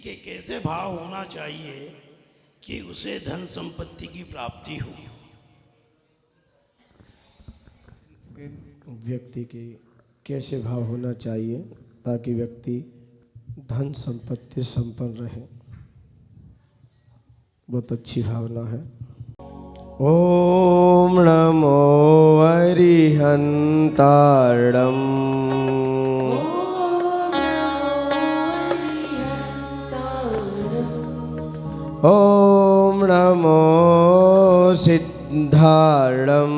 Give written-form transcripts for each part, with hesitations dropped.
के कैसे भाव होना चाहिए कि उसे धन संपत्ति की प्राप्ति हो? व्यक्ति के कैसे भाव होना चाहिए ताकि व्यक्ति धन संपत्ति संपन्न रहे? बहुत अच्छी भावना है। ओम नमो अरिहंतारणम। ओम नमो सिद्धारणम।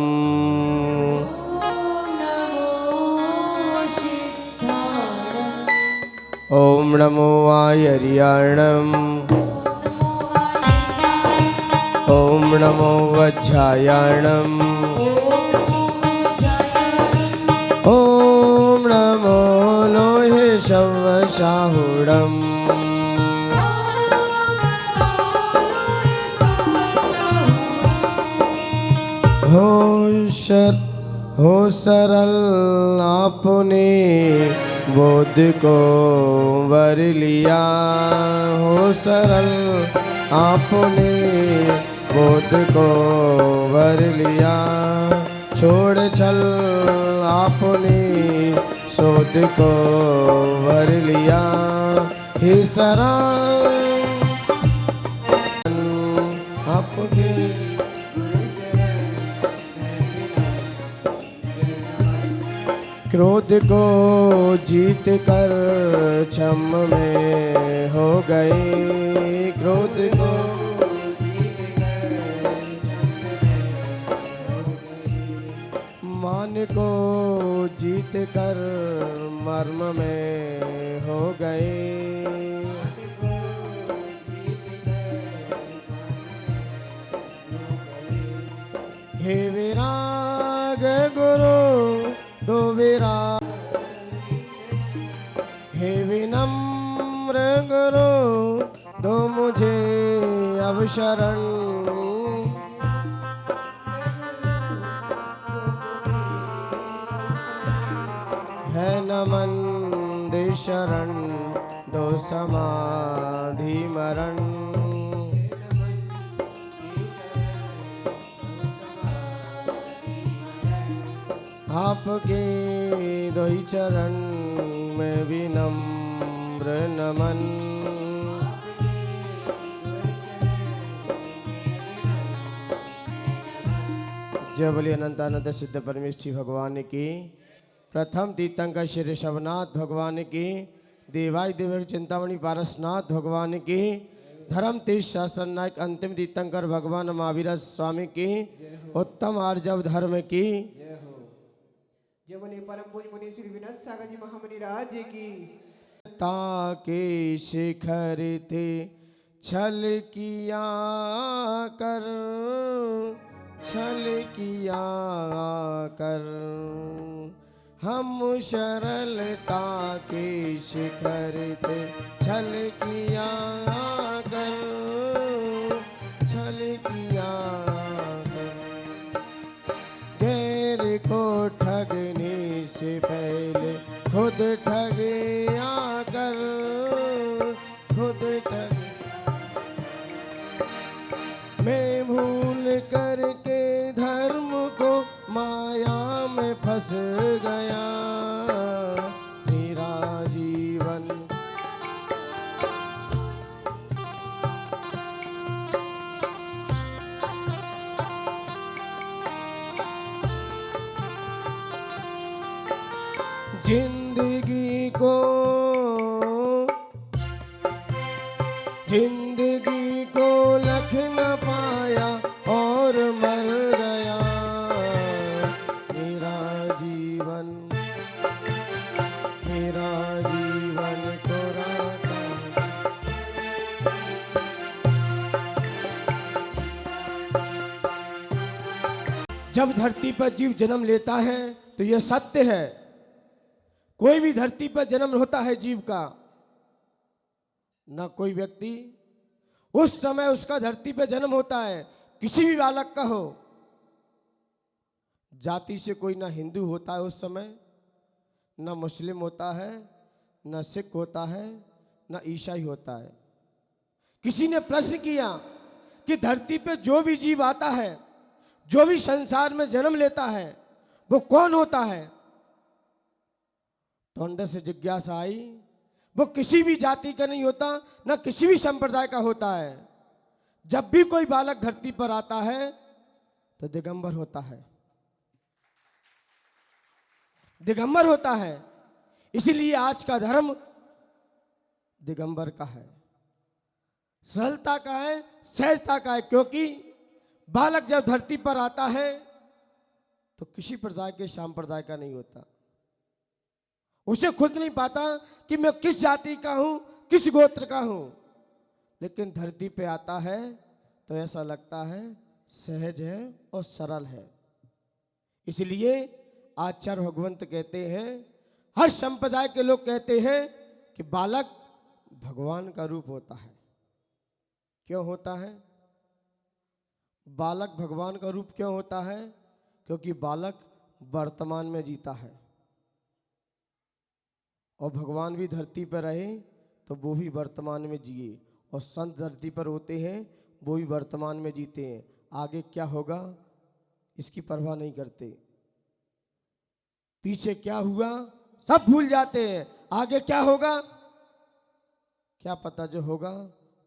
ओम नमो आयर्याणम। ओम नमो वज्रायाणम। ओम नमो लोहे शवशाहुडम। हो सरल आपने बोध को वर लिया। हो सरल आपने बोध को वर लिया। छोड़ छल आपने शोध को वर लिया। हे सरा आपके क्रोध को जीत कर क्षम में हो गए। क्रोध को जीत कर मान को जीत कर मर्म में हो गए। हे विराग गुरु दो विराग। हे विनम्र गुरु दो मुझे अवशरण। है नमन दे शरण दो समाधि मरण। आपके दो ही चरण में विनम्र नमन। जय बोलिए अनंतानंद सिद्ध परमेष्ठी भगवान की। प्रथम तीर्थंकर श्री शवनाथ भगवान की। देवाय देव चिंतामणि पारसनाथ भगवान की। धर्म तीर्थ शासन नायक अंतिम तीर्थंकर भगवान महावीर स्वामी की। उत्तम आर्जव धर्म की। जय बोले परम पूज्य मुनि श्री विनोद सागर जी महामुनि राज की। ताके शिखर थे छल किया कर। छल किया कर हम सरलता के शिखर थे छल किया कर। छल किया कर गैर को ठगने से पहले खुद ठगे आकर। खुद ठग मैं भूल करके धर्म को माया में फंस गया। मेरा जीवन जिंदगी को लख न पाया और मर गया। मेरा जीवन कोरा था। जब धरती पर जीव जन्म लेता है तो यह सत्य है। कोई भी धरती पर जन्म होता है जीव का, ना कोई व्यक्ति उस समय उसका धरती पर जन्म होता है, किसी भी बालक का हो, जाति से कोई ना हिंदू होता है उस समय, ना मुस्लिम होता है, ना सिख होता है, ना ईसाई होता है। किसी ने प्रश्न किया कि धरती पे जो भी जीव आता है, जो भी संसार में जन्म लेता है, वो कौन होता है? तो अंदर से जिज्ञासा आई, वो किसी भी जाति का नहीं होता, ना किसी भी संप्रदाय का होता है। जब भी कोई बालक धरती पर आता है तो दिगंबर होता है, दिगंबर होता है। इसलिए आज का धर्म दिगंबर का है, सरलता का है, सहजता का है। क्योंकि बालक जब धरती पर आता है तो किसी प्रकार के संप्रदाय का नहीं होता। उसे खुद नहीं पाता कि मैं किस जाति का हूं, किस गोत्र का हूं, लेकिन धरती पे आता है तो ऐसा लगता है सहज है और सरल है। इसलिए आचार्य भगवंत कहते हैं, हर संप्रदाय के लोग कहते हैं कि बालक भगवान का रूप होता है। क्यों होता है? बालक भगवान का रूप क्यों होता है? क्योंकि बालक वर्तमान में जीता है, और भगवान भी धरती पर रहे तो वो भी वर्तमान में जिए, और संत धरती पर होते हैं वो भी वर्तमान में जीते हैं। आगे क्या होगा इसकी परवाह नहीं करते, पीछे क्या हुआ सब भूल जाते हैं। आगे क्या होगा क्या पता, जो होगा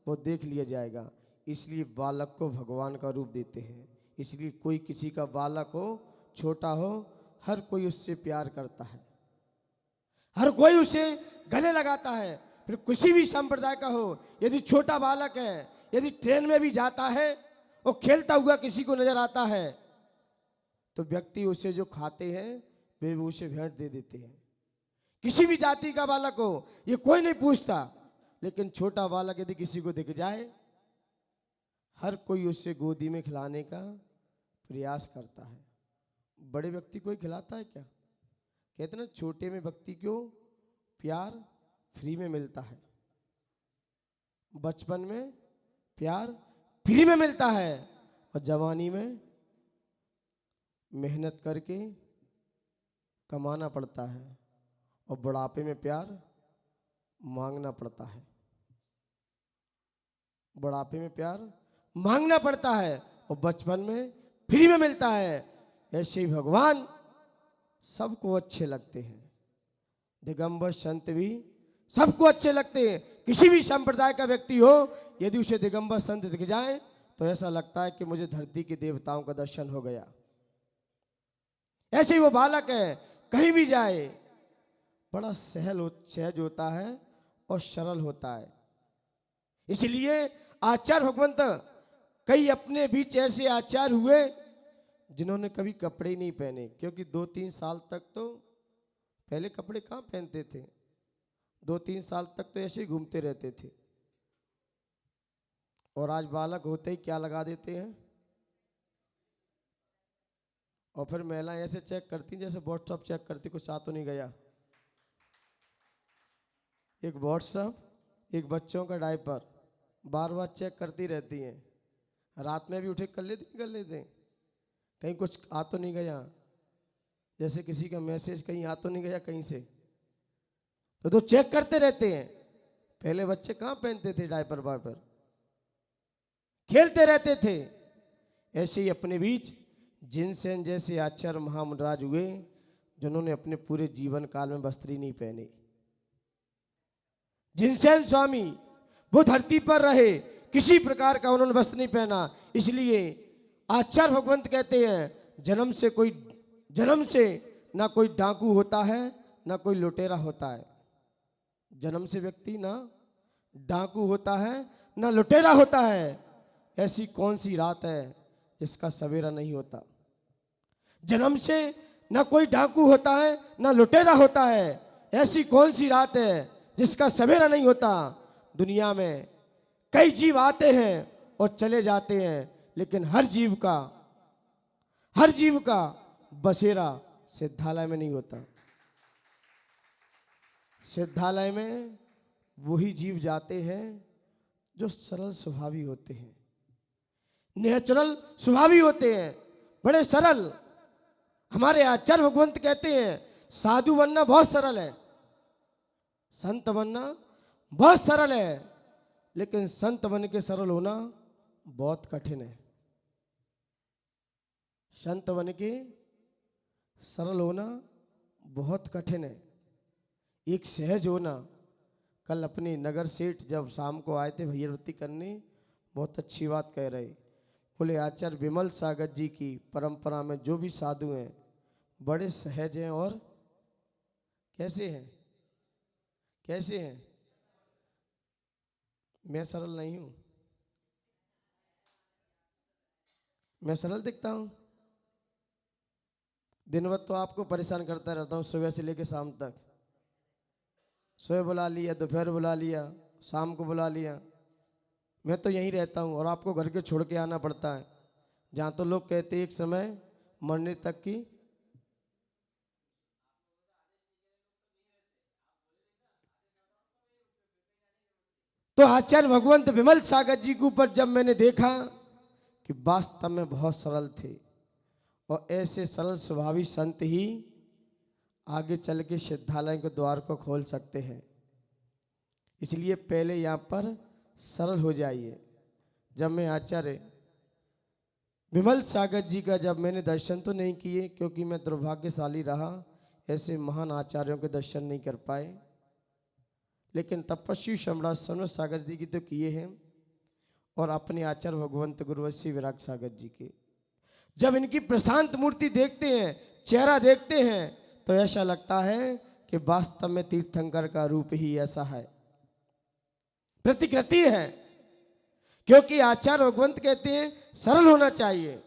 वो देख लिया जाएगा। इसलिए बालक को भगवान का रूप देते हैं। इसलिए कोई किसी का बालक हो, छोटा हो, हर कोई उससे प्यार करता है, हर कोई उसे गले लगाता है। फिर किसी भी संप्रदाय का हो, यदि छोटा बालक है, यदि ट्रेन में भी जाता है और खेलता हुआ किसी को नजर आता है तो व्यक्ति उसे जो खाते हैं वे उसे भेंट दे देते हैं। किसी भी जाति का बालक हो, ये कोई नहीं पूछता, लेकिन छोटा बालक यदि किसी को दिख जाए, हर कोई उसे गोदी में खिलाने का प्रयास करता है। बड़े व्यक्ति को ही खिलाता है क्या? कहते ना, छोटे में व्यक्ति को प्यार फ्री में मिलता है, बचपन में प्यार फ्री में मिलता है, और जवानी में मेहनत करके कमाना पड़ता है, और बुढ़ापे में प्यार मांगना पड़ता है। बुढ़ापे में प्यार मांगना पड़ता है, और बचपन में फ्री में मिलता है। ऐसे ही भगवान सबको अच्छे लगते हैं, दिगंबर संत भी सबको अच्छे लगते हैं। किसी भी संप्रदाय का व्यक्ति हो, यदि उसे दिगंबर संत दिख जाए तो ऐसा लगता है कि मुझे धरती के देवताओं का दर्शन हो गया। ऐसे ही वो बालक है, कहीं भी जाए बड़ा सहज होता है और सरल होता है। इसलिए आचार्य भगवंत, कई अपने बीच ऐसे आचार्य हुए जिन्होंने कभी कपड़े ही नहीं पहने, क्योंकि 2-3 साल तक तो पहले कपड़े कहाँ पहनते थे, 2-3 साल तक तो ऐसे ही घूमते रहते थे। और आज बालक होते ही क्या लगा देते हैं, और फिर महिलाएं ऐसे चेक करती जैसे व्हाट्सअप चेक करती, कुछ आ तो नहीं गया। एक व्हाट्सअप, एक बच्चों का डायपर बार बार चेक करती रहती हैं। रात में भी उठे कर लेते कहीं कुछ आ तो नहीं गया, जैसे किसी का मैसेज कहीं आ तो नहीं गया कहीं से, तो चेक करते रहते हैं। पहले बच्चे कहाँ पहनते थे डायपर वायपर, खेलते रहते थे। ऐसे ही अपने बीच जिनसेन जैसे आचार्य महामुनराज हुए जिन्होंने अपने पूरे जीवन काल में वस्त्र ही नहीं पहने। जिनसेन स्वामी वो धरती पर रहे, किसी प्रकार का उन्होंने वस्त्र नहीं पहना। इसलिए आचार्य भगवंत कहते हैं, जन्म से ना कोई डाकू होता है ना कोई लुटेरा होता है। जन्म से व्यक्ति ना डाकू होता है ना लुटेरा होता है। ऐसी कौन सी रात है जिसका सवेरा नहीं होता। जन्म से ना कोई डाकू होता है ना लुटेरा होता है। ऐसी कौन सी रात है जिसका सवेरा नहीं होता। दुनिया में कई जीव आते हैं और चले जाते हैं, लेकिन हर जीव का बसेरा सिद्धालय में नहीं होता। सिद्धालय में वही जीव जाते हैं जो सरल स्वभावी होते हैं, नेचुरल स्वभावी होते हैं, बड़े सरल। हमारे आचार्य भगवंत कहते हैं, साधु बनना बहुत सरल है, संत बनना बहुत सरल है। लेकिन संत बन के सरल होना बहुत कठिन है। संत बन के सरल होना बहुत कठिन है। एक सहज होना। कल अपने नगर सेठ जब शाम को आए थे भैरवती करने, बहुत अच्छी बात कह रहे। बोले आचार्य विमल सागर जी की परंपरा में जो भी साधु हैं बड़े सहज हैं और कैसे हैं, कैसे हैं। मैं सरल नहीं हूं, मैं सरल दिखता हूं। दिन भर तो आपको परेशान करता रहता हूं, सुबह से लेकर शाम तक। सुबह बुला लिया, दोपहर बुला लिया, शाम को बुला लिया। मैं तो यहीं रहता हूं और आपको घर के छोड़ के आना पड़ता है, जहां तो लोग कहते हैं एक समय मरने तक की। तो आचार्य भगवंत विमल सागर जी के ऊपर जब मैंने देखा कि वास्तव में बहुत सरल थे और ऐसे सरल स्वभावी संत ही आगे चल के सिद्धालय के द्वार को खोल सकते हैं। इसलिए पहले यहाँ पर सरल हो जाइए। जब मैं आचार्य विमल सागर जी का जब मैंने दर्शन तो नहीं किए, क्योंकि मैं दुर्भाग्यशाली रहा, ऐसे महान आचार्यों के दर्शन नहीं कर पाए, लेकिन तपस्वी सम्राट सनोज सागर जी की तो किए हैं और अपने आचार्य भगवंत गुरुवशी विराग सागर जी के। जब इनकी प्रशांत मूर्ति देखते हैं, चेहरा देखते हैं, तो ऐसा लगता है कि वास्तव में तीर्थंकर का रूप ही ऐसा है, प्रतिकृति है। क्योंकि आचार्य भगवंत कहते हैं सरल होना चाहिए,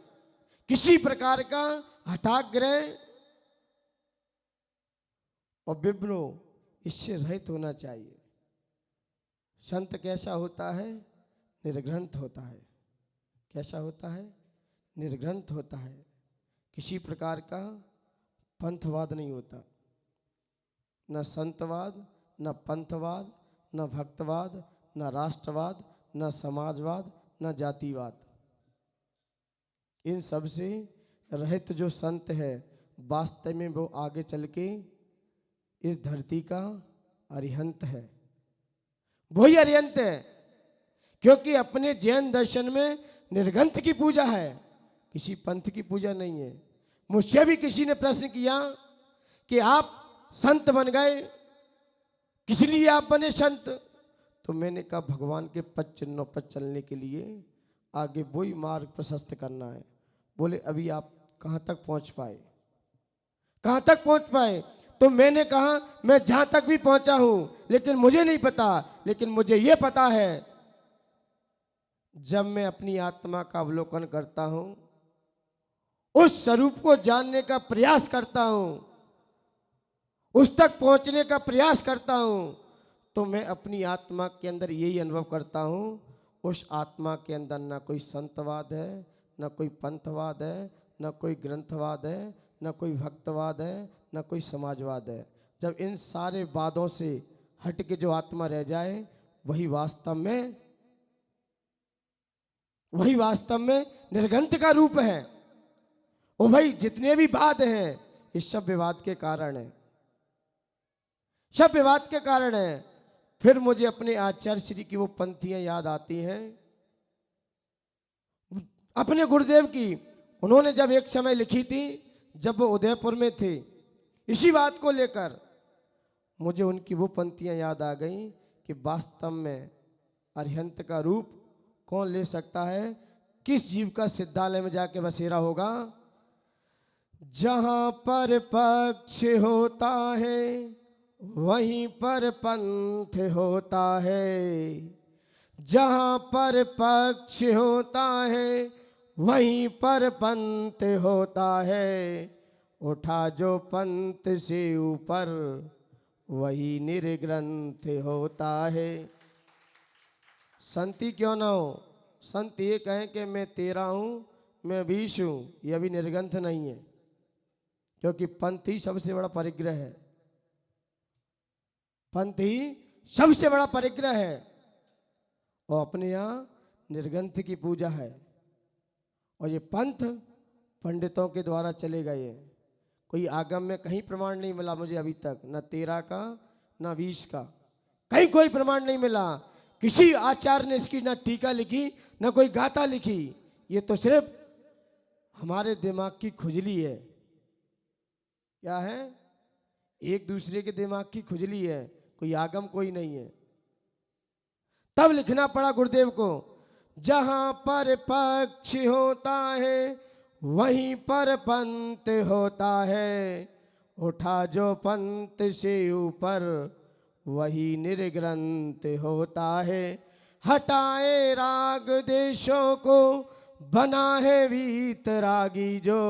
किसी प्रकार का हठाग्रह और विभ्रो इससे रहित होना चाहिए। संत कैसा होता है? निर्ग्रंथ होता है। कैसा होता है? निर्ग्रंथ होता है। किसी प्रकार का पंथवाद नहीं होता, न संतवाद, न पंथवाद, न भक्तवाद, न राष्ट्रवाद, न समाजवाद, न जातिवाद। इन सब से रहित जो संत है वास्तव में वो आगे चल के इस धरती का अरिहंत है, वही अरिहंत है। क्योंकि अपने जैन दर्शन में निर्ग्रंथ की पूजा है, किसी पंथ की पूजा नहीं है। मुझसे भी किसी ने प्रश्न किया कि आप संत बन गए, किस लिए आप बने संत? तो मैंने कहा भगवान के पद चिन्हों पर चलने के लिए आगे वही मार्ग प्रशस्त करना है। बोले अभी आप कहाँ तक पहुँच पाए, कहाँ तक पहुँच पाए? तो मैंने कहा मैं जहाँ तक भी पहुँचा हूँ, लेकिन मुझे नहीं पता, लेकिन मुझे ये पता है जब मैं अपनी आत्मा का अवलोकन करता हूँ, उस स्वरूप को जानने का प्रयास करता हूँ, उस तक पहुँचने का प्रयास करता हूँ, तो मैं अपनी आत्मा के अंदर यही अनुभव करता हूँ, उस आत्मा के अंदर ना कोई संतवाद है, ना कोई पंथवाद है, ना कोई ग्रंथवाद है, ना कोई भक्तवाद है, ना कोई समाजवाद है। जब इन सारे वादों से हट के जो आत्मा रह जाए, वही वास्तव में निर्ग्रंथ का रूप है। ओ भाई जितने भी वाद हैं, इस सब विवाद के कारण है, सब विवाद के कारण है। फिर मुझे अपने आचार्य श्री की वो पंक्तियां याद आती हैं अपने गुरुदेव की। उन्होंने जब एक समय लिखी थी, जब वो उदयपुर में थे, इसी बात को लेकर मुझे उनकी वो पंक्तियां याद आ गई कि वास्तव में अरिहंत का रूप कौन ले सकता है? किस जीव का सिद्धालय में जाके बसेरा होगा? जहां पर पक्ष होता है वहीं पर पंथ होता है, जहां पर पक्ष होता है वहीं पर पंथ होता है, उठा जो पंथ से ऊपर वही निर्ग्रंथ होता है। संती क्यों ना हो, संत ये कहें कि मैं तेरा हूं, मैं बीश हूं, यह भी निर्ग्रंथ नहीं है, क्योंकि पंथ ही सबसे बड़ा परिग्रह है। पंथ ही सबसे बड़ा परिग्रह है और अपने यहाँ निर्ग्रंथ की पूजा है। और ये पंथ पंडितों के द्वारा चले गए हैं। कोई आगम में कहीं प्रमाण नहीं मिला मुझे अभी तक, न 13 का न 20 का, कहीं कोई प्रमाण नहीं मिला किसी आचार्य ने इसकी ना टीका लिखी ना कोई गाथा लिखी। ये तो सिर्फ हमारे दिमाग की खुजली है। क्या है? एक दूसरे के दिमाग की खुजली है, कोई आगम कोई नहीं है। तब लिखना पड़ा गुरुदेव को, जहां पर पक्ष होता है वहीं पर पंथ होता है, उठा जो पंथ से ऊपर वही निर्ग्रंथ होता है। हटाए राग देशों को बना है वीतरागी जो,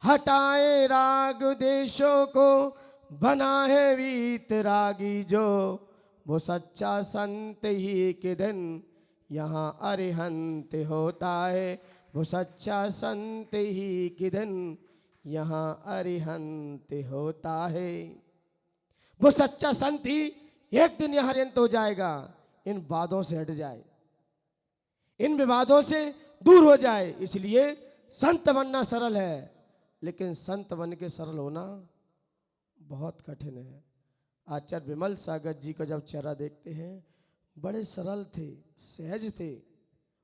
हटाए राग देशों को बना है वीतरागी जो, वो सच्चा संत ही एक दिन यहाँ अरिहंत होता है, वो सच्चा संत ही एक दिन यहाँ अरिहंत होता है। वो सच्चा संत ही एक दिन यहाँ अरिहंत हो जाएगा। इन वादों से हट जाए, इन विवादों से दूर हो जाए। इसलिए संत बनना सरल है, लेकिन संत बन के सरल होना बहुत कठिन है। आचार्य विमल सागर जी का जब चेहरा देखते हैं, बड़े सरल थे, सहज थे।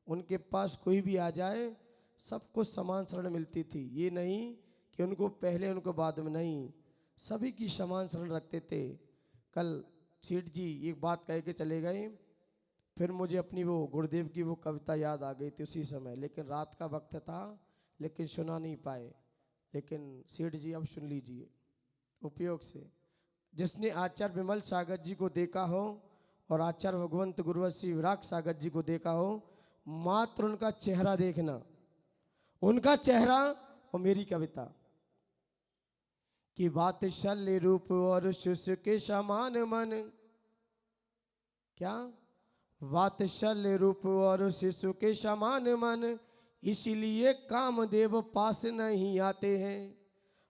उनके पास कोई भी आ जाए सबको समान शरण मिलती थी। ये नहीं कि उनको पहले उनको बाद में, नहीं, सभी की समान शरण रखते थे। कल सेठ जी एक बात कह के चले गए, फिर मुझे अपनी वो गुरुदेव की वो कविता याद आ गई थी उसी समय, लेकिन रात का वक्त था, लेकिन सुना नहीं पाए। लेकिन सेठ जी अब सुन लीजिए उपयोग से। जिसने आचार्य विमल सागर जी को देखा हो और आचार्य भगवंत गुरुवशी विराग सागर जी को देखा हो, मात्र उनका चेहरा देखना, उनका चेहरा और मेरी कविता कि वात्सल्य रूप और शिष्य के समान मन, क्या वात्सल्य रूप और शिशु के समान मन, इसीलिए कामदेव पास नहीं आते हैं।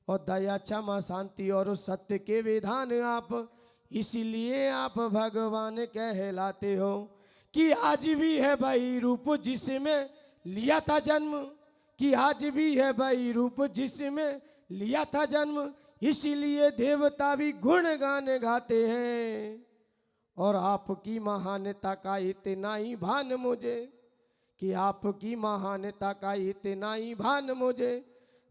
और दया क्षमा शांति और सत्य के विधान आप, इसीलिए आप भगवान कहलाते हो। कि आज भी है भाई रूप जिसमें लिया था जन्म, कि आज भी है भाई रूप जिसमें लिया था जन्म, इसीलिए देवता भी गुणगान गाते हैं। और आपकी महानता का इतना ही भान मुझे, कि आपकी महानता का इतना ही भान मुझे,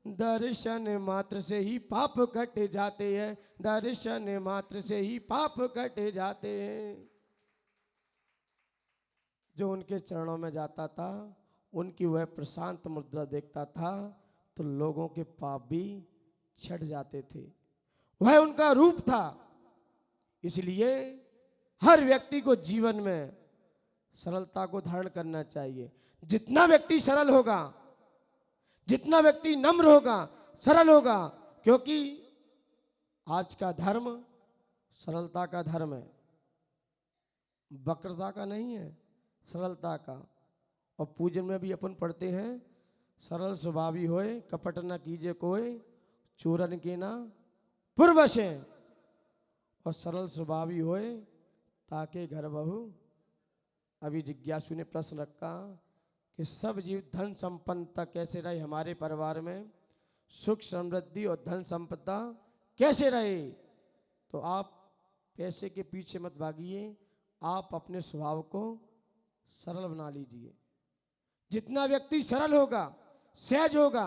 दर्शन मात्र से ही पाप कट जाते हैं, दर्शन मात्र से ही पाप कट जाते हैं। जो उनके चरणों में जाता था, उनकी वह प्रशांत मुद्रा देखता था, तो लोगों के पाप भी छट जाते थे। वह उनका रूप था। इसलिए हर व्यक्ति को जीवन में सरलता को धारण करना चाहिए। जितना व्यक्ति सरल होगा, जितना व्यक्ति नम्र होगा, सरल होगा, क्योंकि आज का धर्म सरलता का धर्म है, वक्रता का नहीं है, सरलता का। और पूजन में भी अपन पढ़ते हैं, सरल स्वभावी होए कपट न कीजिए कोई, चूरन के ना पूर्वशे। और सरल स्वभावी होए ताके घर बहू। अभी जिज्ञासु ने प्रश्न रखा कि सब जीव धन संपन्नता कैसे रहे हमारे परिवार में, सुख समृद्धि और धन संपदा कैसे रहे। तो आप पैसे के पीछे मत भागिए, आप अपने स्वभाव को सरल बना लीजिए। जितना व्यक्ति सरल होगा, सहज होगा,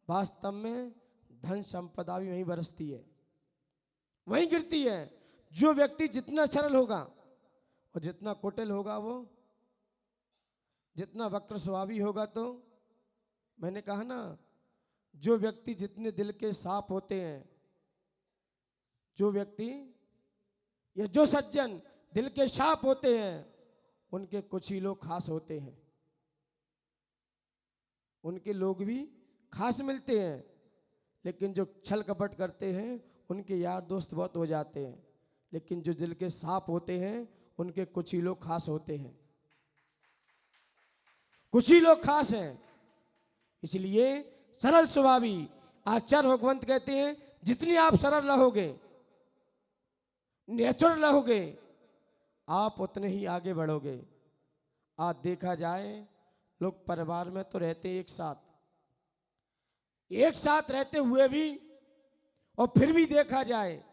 वास्तव में धन संपदा भी वहीं बरसती है, वहीं गिरती है। जो व्यक्ति जितना सरल होगा और जितना कुटिल होगा, वो जितना वक्र स्वभावी होगा, तो मैंने कहा ना, जो व्यक्ति जितने दिल के साफ होते हैं, जो व्यक्ति या जो सज्जन दिल के साफ होते हैं, उनके कुछ ही लोग खास होते हैं, उनके लोग भी खास मिलते हैं। लेकिन जो छल कपट करते हैं, उनके यार दोस्त बहुत हो जाते हैं। लेकिन जो दिल के साफ होते हैं, उनके कुछ ही लोग खास होते हैं, कुछ ही लोग खास हैं। इसलिए सरल स्वभावी आचार्य भगवंत कहते हैं, जितनी आप सरल रहोगे, नेचुरल रहोगे, आप उतने ही आगे बढ़ोगे। आज देखा जाए, लोग परिवार में तो रहते एक साथ रहते हुए भी, और फिर भी देखा जाए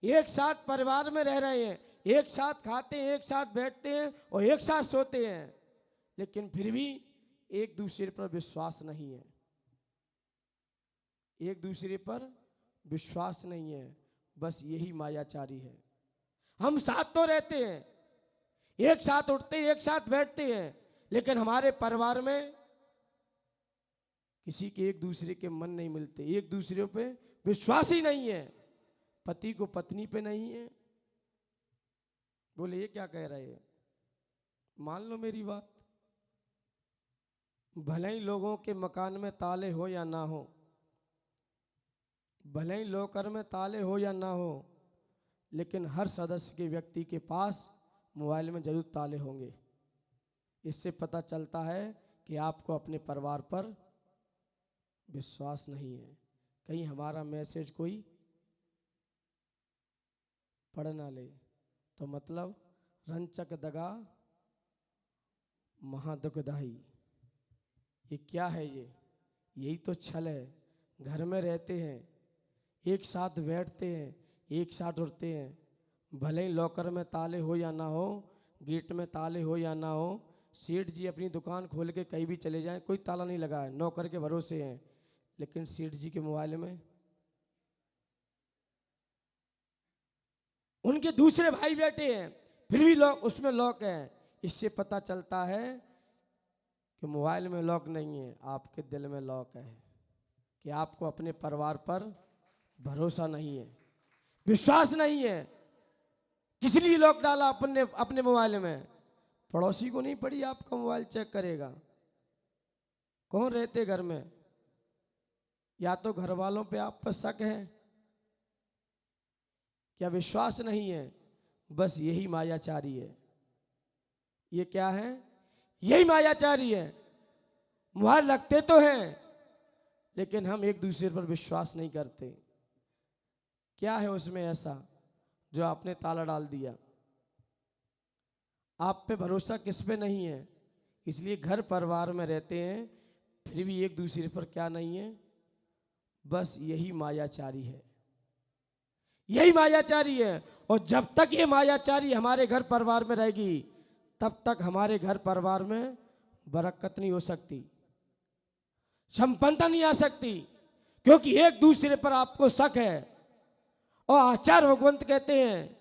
एक साथ परिवार में रह रहे हैं, एक साथ खाते हैं, एक साथ बैठते हैं और एक साथ सोते हैं, लेकिन फिर भी एक दूसरे पर विश्वास नहीं है। एक दूसरे पर विश्वास नहीं है, बस यही मायाचारी है। हम साथ तो रहते हैं, एक साथ उठते हैं, एक साथ बैठते हैं, लेकिन हमारे परिवार में किसी के एक दूसरे के मन नहीं मिलते, एक दूसरे पे विश्वास ही नहीं है। पति को पत्नी पे नहीं है। बोले ये क्या कह रहे हैं? मान लो मेरी बात। भले ही लोगों के मकान में ताले हो या ना हो, भले ही लॉकर में ताले हो या ना हो, लेकिन हर सदस्य के व्यक्ति के पास मोबाइल में जरूर ताले होंगे। इससे पता चलता है कि आपको अपने परिवार पर विश्वास नहीं है। कहीं हमारा मैसेज कोई पढ़ ना ले, तो मतलब रंचक दगा महादुखदाई। ये क्या है? यही तो छल है। घर में रहते हैं, एक साथ बैठते हैं, एक साथ उठते हैं, भले ही लॉकर में ताले हो या ना हो, गेट में ताले हो या ना हो, सेठ जी अपनी दुकान खोल के कहीं भी चले जाएं, कोई ताला नहीं लगा है, नौकर के भरोसे हैं, लेकिन सेठ जी के मोबाइल में उनके दूसरे भाई बैठे हैं, फिर भी लॉक, उसमें लॉक है। इससे पता चलता है कि मोबाइल में लॉक नहीं है, आपके दिल में लॉक है, कि आपको अपने परिवार पर भरोसा नहीं है, विश्वास नहीं है। किस लिए लॉक डाला अपने मोबाइल में? पड़ोसी को नहीं पड़ी आपका मोबाइल चेक करेगा? कौन रहते घर में? या तो घर वालों पे आप पर शक है, क्या विश्वास नहीं है? बस यही मायाचारी है। ये क्या है? यही मायाचारी है। मोबाइल रखते तो हैं, लेकिन हम एक दूसरे पर विश्वास नहीं करते। क्या है उसमें ऐसा जो आपने ताला डाल दिया? आप पे भरोसा किस पे नहीं है? इसलिए घर परिवार में रहते हैं, फिर भी एक दूसरे पर क्या नहीं है? बस यही मायाचारी है, यही मायाचारी है। और जब तक ये मायाचारी हमारे घर परिवार में रहेगी, तब तक हमारे घर परिवार में बरकत नहीं हो सकती, संपन्नता नहीं आ सकती, क्योंकि एक दूसरे पर आपको शक है। और आचार्य भगवंत कहते हैं,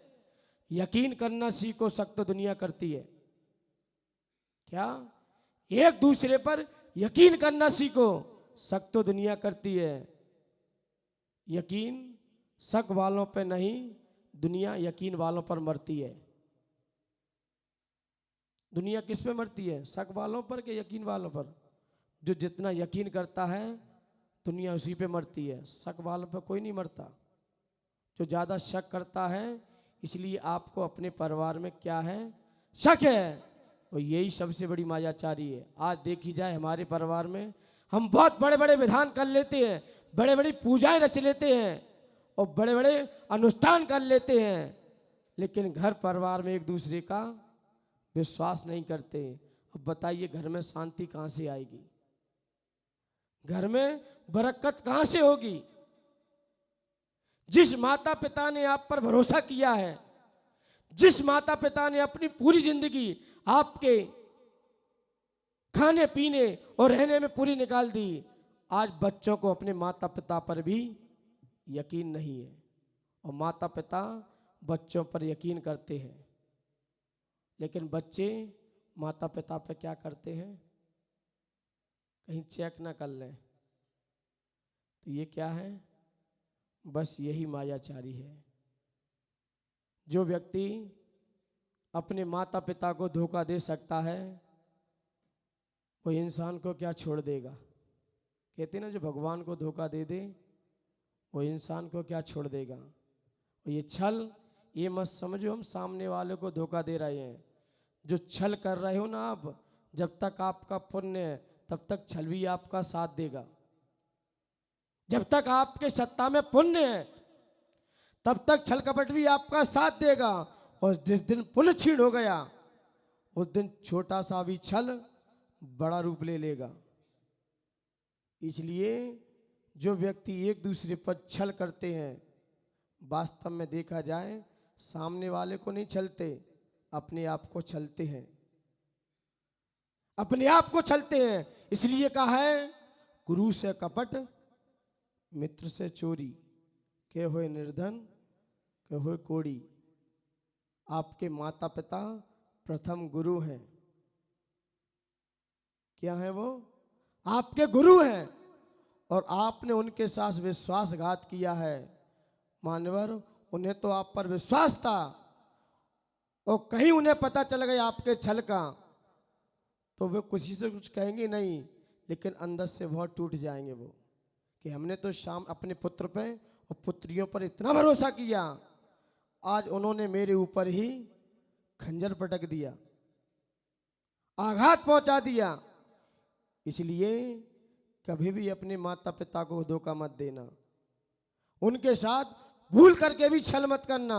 यकीन करना सीखो, शक तो दुनिया करती है। क्या? एक दूसरे पर यकीन करना सीखो, शक तो दुनिया करती है। यकीन शक वालों पे नहीं, दुनिया यकीन वालों पर मरती है। दुनिया किस पे मरती है? शक वालों पर कि यकीन वालों पर? जो जितना यकीन करता है दुनिया उसी पे मरती है, शक वालों पे कोई नहीं मरता। जो ज़्यादा शक करता है, इसलिए आपको अपने परिवार में क्या है? शक है। और यही सबसे बड़ी मायाचारी है। आज देखी जाए हमारे परिवार में, हम बहुत बड़े बड़े विधान कर लेते हैं, बड़े बड़ी पूजाएं रच लेते हैं और बड़े बड़े अनुष्ठान कर लेते हैं, लेकिन घर परिवार में एक दूसरे का विश्वास नहीं करते। अब बताइए घर में शांति कहाँ से आएगी? घर में बरकत कहाँ से होगी? जिस माता पिता ने आप पर भरोसा किया है, जिस माता पिता ने अपनी पूरी जिंदगी आपके खाने पीने और रहने में पूरी निकाल दी, आज बच्चों को अपने माता पिता पर भी यकीन नहीं है। और माता पिता बच्चों पर यकीन करते हैं, लेकिन बच्चे माता पिता पर क्या करते हैं? कहीं चेक ना कर लें। तो ये क्या है? बस यही मायाचारी है। जो व्यक्ति अपने माता पिता को धोखा दे सकता है, वो इंसान को क्या छोड़ देगा? कहते ना, जो भगवान को धोखा दे दे वो इंसान को क्या छोड़ देगा? और ये छल, ये मत समझो हम सामने वाले को धोखा दे रहे हैं। जो छल कर रहे हो ना आप, जब तक आपका पुण्य है तब तक छल भी आपका साथ देगा। जब तक आपके सत्ता में पुण्य है तब तक छल कपट भी आपका साथ देगा। और जिस दिन पुण्य छीण हो गया, उस दिन छोटा सा भी छल बड़ा रूप ले लेगा। इसलिए जो व्यक्ति एक दूसरे पर छल करते हैं, वास्तव में देखा जाए सामने वाले को नहीं छलते, अपने आप को छलते हैं, अपने आप को छलते हैं। इसलिए कहा है गुरु से कपट, मित्र से चोरी, के हुए निर्धन के हुए कोड़ी। आपके माता पिता प्रथम गुरु हैं। क्या है वो? आपके गुरु हैं, और आपने उनके साथ विश्वासघात किया है। मान्यवर, उन्हें तो आप पर विश्वास था, और कहीं उन्हें पता चल गया आपके छल का, तो वे किसी से कुछ कहेंगे नहीं, लेकिन अंदर से बहुत टूट जाएंगे वो, कि हमने तो शाम अपने पुत्र पे और पुत्रियों पर इतना भरोसा किया, आज उन्होंने मेरे ऊपर ही खंजर पटक दिया, आघात पहुंचा दिया। इसलिए कभी भी अपने माता पिता को धोखा मत देना, उनके साथ भूल करके भी छल मत करना,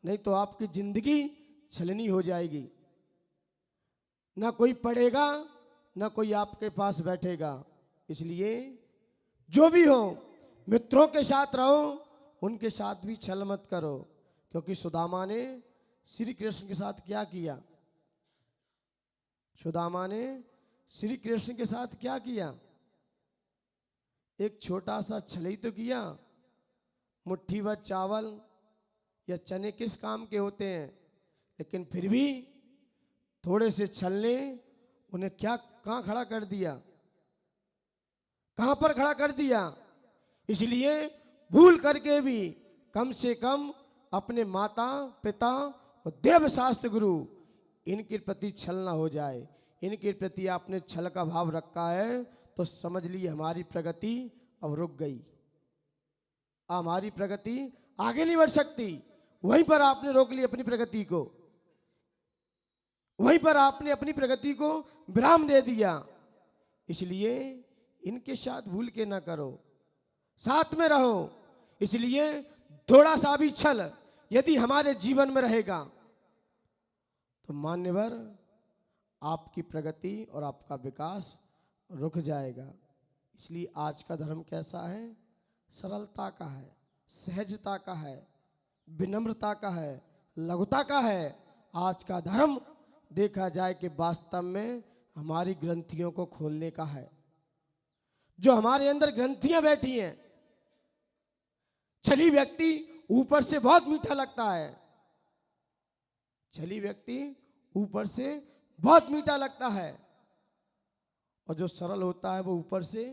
नहीं तो आपकी जिंदगी छलनी हो जाएगी। ना कोई पढ़ेगा, ना कोई आपके पास बैठेगा। इसलिए जो भी हो, मित्रों के साथ रहो, उनके साथ भी छल मत करो। क्योंकि सुदामा ने श्री कृष्ण के साथ क्या किया? सुदामा ने श्री कृष्ण के साथ क्या किया? एक छोटा सा छल ही तो किया। मुट्ठी भर चावल या चने किस काम के होते हैं, लेकिन फिर भी थोड़े से छल ने उन्हें क्या कहां खड़ा कर दिया, कहां पर खड़ा कर दिया। इसलिए भूल करके भी कम से कम अपने माता पिता और देव शास्त्र गुरु, इनके प्रति छल ना हो जाए। इनके प्रति आपने छल का भाव रखा है तो समझ लीजिए हमारी प्रगति अब रुक गई, हमारी प्रगति आगे नहीं बढ़ सकती। वहीं पर आपने रोक ली अपनी प्रगति को, वहीं पर आपने अपनी प्रगति को विराम दे दिया। इसलिए इनके साथ भूल के ना करो, साथ में रहो। इसलिए थोड़ा सा भी छल यदि हमारे जीवन में रहेगा तो मान्यवर आपकी प्रगति और आपका विकास रुक जाएगा। इसलिए आज का धर्म कैसा है? सरलता का है, सहजता का है, विनम्रता का है, लघुता का है। आज का धर्म देखा जाए कि वास्तव में हमारी ग्रंथियों को खोलने का है। जो हमारे अंदर ग्रंथियां बैठी हैं, छली व्यक्ति ऊपर से बहुत मीठा लगता है, छली व्यक्ति ऊपर से बहुत मीठा लगता है, और जो सरल होता है वो ऊपर से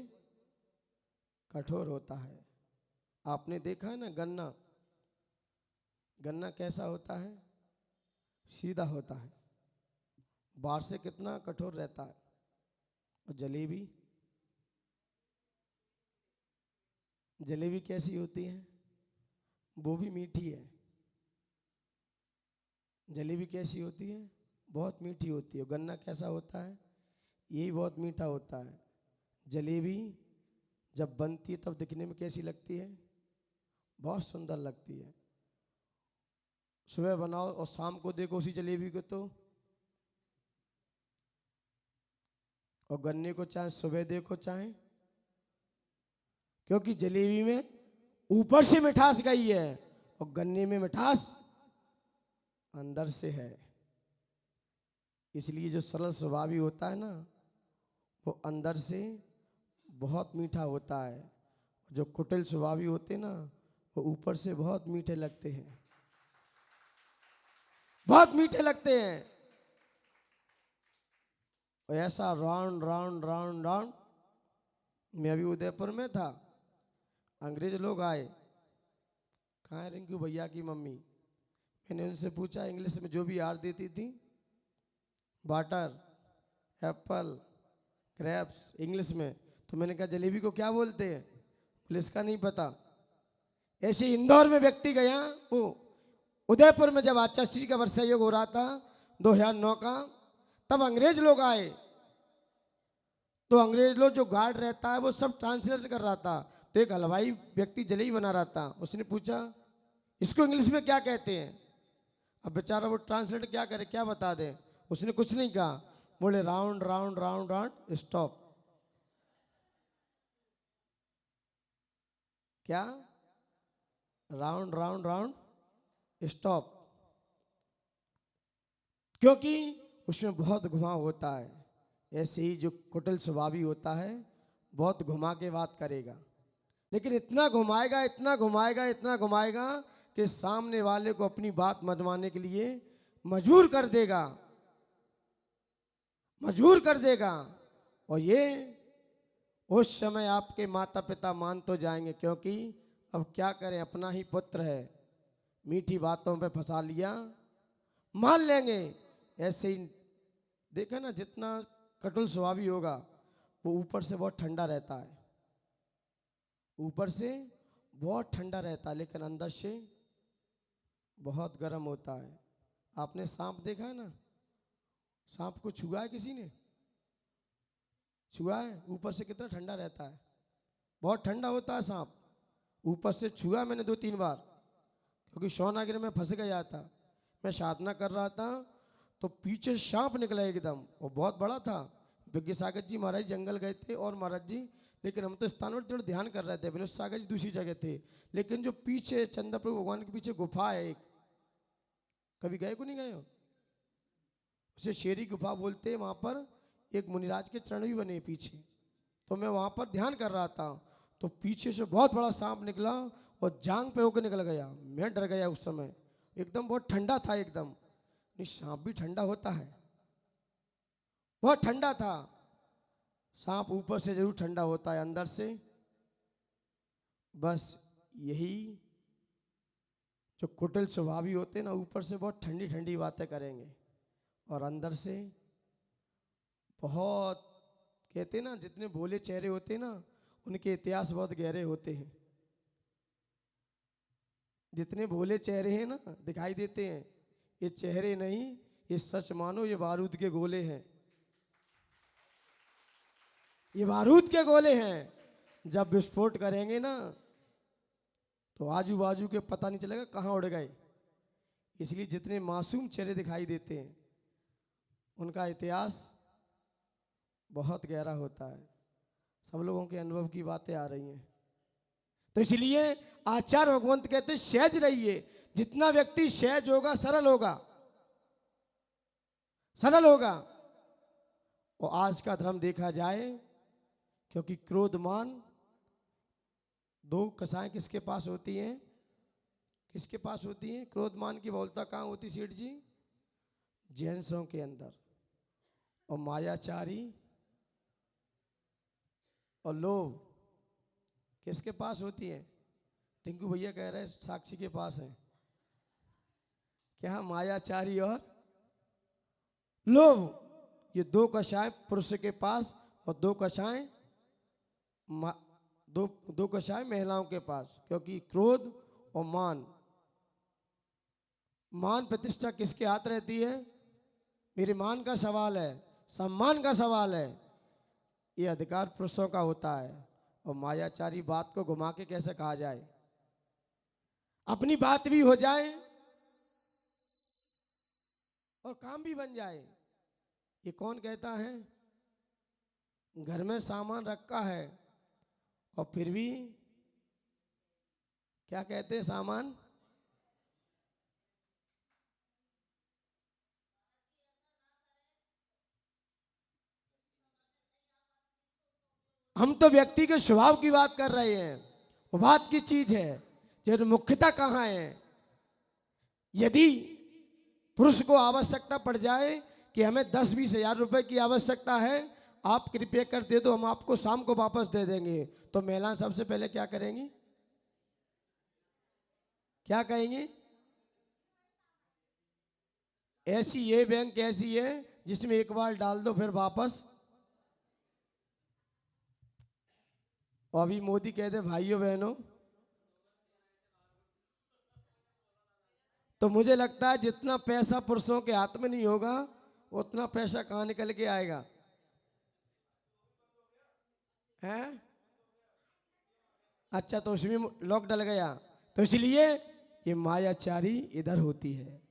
कठोर होता है। आपने देखा है ना, गन्ना, गन्ना कैसा होता है? सीधा होता है, बाहर से कितना कठोर रहता है। और जलेबी, जलेबी कैसी होती है? वो भी मीठी है। जलेबी कैसी होती है? बहुत मीठी होती है। गन्ना कैसा होता है? यही बहुत मीठा होता है। जलेबी जब बनती है तब दिखने में कैसी लगती है? बहुत सुंदर लगती है। सुबह बनाओ और शाम को देखो उसी जलेबी को तो, और गन्ने को चाहे सुबह देखो चाहे, क्योंकि जलेबी में ऊपर से मिठास गई है और गन्ने में मिठास अंदर से है। इसलिए जो सरल स्वभावी होता है ना, वो अंदर से बहुत मीठा होता है। जो कुटिल स्वभावी होते ना, वो ऊपर से बहुत मीठे लगते हैं, बहुत मीठे लगते हैं। और ऐसा राउंड राउंड राउंड राउंड, मैं अभी उदयपुर में था, अंग्रेज लोग आए। कहाँ है रिंकू भैया की मम्मी? मैंने उनसे पूछा इंग्लिश में, जो भी आर देती थी, वाटर, एप्पल, ग्रेप्स, इंग्लिश में। तो मैंने कहा जलेबी को क्या बोलते हैं? बोले इसका नहीं पता। ऐसे इंदौर में व्यक्ति गया, वो उदयपुर में जब आचार्य का वर्षा योग हो रहा था 2009 का, तब अंग्रेज लोग आए। तो अंग्रेज लोग, जो गार्ड रहता है वो सब ट्रांसलेट कर रहा था। तो एक हलवाई व्यक्ति जलेबी बना रहा था, उसने पूछा इसको इंग्लिश में क्या कहते हैं? अब बेचारा वो ट्रांसलेट क्या करे, क्या बता दे? उसने कुछ नहीं कहा, बोले round round round round stop. क्या? राउंड राउंड राउंड स्टॉप, क्योंकि उसमें बहुत घुमाव होता है। ऐसे ही जो कुटिल स्वभावी होता है बहुत घुमा के बात करेगा, लेकिन इतना घुमाएगा इतना घुमाएगा इतना घुमाएगा कि सामने वाले को अपनी बात मनवाने के लिए मजबूर कर देगा, मजबूर कर देगा। और ये उस समय आपके माता पिता मान तो जाएंगे, क्योंकि अब क्या करें, अपना ही पुत्र है, मीठी बातों पे फंसा लिया, मान लेंगे। ऐसे ही देखा ना, जितना कटुल स्वभावी होगा वो ऊपर से बहुत ठंडा रहता है, ऊपर से बहुत ठंडा रहता है, लेकिन अंदर से बहुत गर्म होता है। आपने सांप देखा है ना, सांप को छुआ है किसी ने? छुआ है? ऊपर से कितना ठंडा रहता है, बहुत ठंडा होता है सांप। ऊपर से छुआ मैंने 2-3 बार, क्योंकि सोनागिरी में फंस गया था, मैं साधना कर रहा था तो पीछे सांप निकला एकदम, और बहुत बड़ा था। विज्ञ सागर जी महाराज जंगल गए थे और महाराज जी, लेकिन हम तो स्थान पर थोड़ा ध्यान कर रहे थे, विनोद सागर जी दूसरी जगह थे। लेकिन जो पीछे चंद्रपुर भगवान के पीछे गुफा है एक, कभी गए को नहीं गए हो? उसे शेरी गुफा बोलते हैं। वहाँ पर एक मुनिराज के चरण भी बने हैं पीछे, तो मैं वहाँ पर ध्यान कर रहा था तो पीछे से बहुत बड़ा सांप निकला और जांग पे होकर निकल गया। मैं डर गया उस समय, एकदम बहुत ठंडा था एकदम। नहीं, सांप भी ठंडा होता है, बहुत ठंडा था। सांप ऊपर से जरूर ठंडा होता है, अंदर से बस यही जो कुटिल स्वभावी होते हैं ना, ऊपर से बहुत ठंडी ठंडी बातें करेंगे और अंदर से बहुत, कहते हैं ना, जितने भोले चेहरे होते हैं ना उनके इतिहास बहुत गहरे होते हैं। जितने भोले चेहरे हैं ना दिखाई देते हैं, ये चेहरे नहीं, ये सच मानो ये बारूद के गोले हैं, ये बारूद के गोले हैं। जब विस्फोट करेंगे ना तो आजू बाजू के पता नहीं चलेगा कहाँ उड़ गए। इसलिए जितने मासूम चेहरे दिखाई देते हैं उनका इतिहास बहुत गहरा होता है। सब लोगों के अनुभव की बातें आ रही हैं, तो इसलिए आचार्य भगवंत कहते हैं सहज रहिए। जितना व्यक्ति सहज होगा सरल होगा, सरल होगा। और आज का धर्म देखा जाए, क्योंकि क्रोधमान दो कसाएं किसके पास होती हैं? किसके पास होती हैं? क्रोधमान की बहुलता कहाँ होती सेठ जी? जैनसों के अंदर। और मायाचारी और लोभ किसके पास होती है? टिंकू भैया कह रहे हैं साक्षी के पास है। क्या? मायाचारी और लोभ, ये दो कषाय पुरुष के पास और दो कषाय दो कषाय महिलाओं के पास। क्योंकि क्रोध और मान, मान प्रतिष्ठा किसके हाथ रहती है? मेरे मान का सवाल है, सम्मान का सवाल है, ये अधिकार पुरुषों का होता है। और मायाचारी बात को घुमा के कैसे कहा जाए, अपनी बात भी हो जाए और काम भी बन जाए। ये कौन कहता है? घर में सामान रखा है और फिर भी क्या कहते हैं? सामान हम तो व्यक्ति के स्वभाव की बात कर रहे हैं, वो बात की चीज है, जो मुख्यता कहाँ है। यदि पुरुष को आवश्यकता पड़ जाए कि हमें 10-20 हजार रुपए की आवश्यकता है, आप कृपया कर दे दो, हम आपको शाम को वापस दे देंगे, तो महिलाएं सबसे पहले क्या करेंगी? क्या कहेंगी? ऐसी ये बैंक ऐसी है जिसमें एक बार डाल दो फिर वापस। और अभी मोदी कहते भाइयों बहनों, तो मुझे लगता है जितना पैसा पुरुषों के हाथ में नहीं होगा उतना पैसा कहाँ निकल के आएगा? हैं? अच्छा, तो उसमें लॉक डल गया। तो इसलिए ये मायाचारी इधर होती है,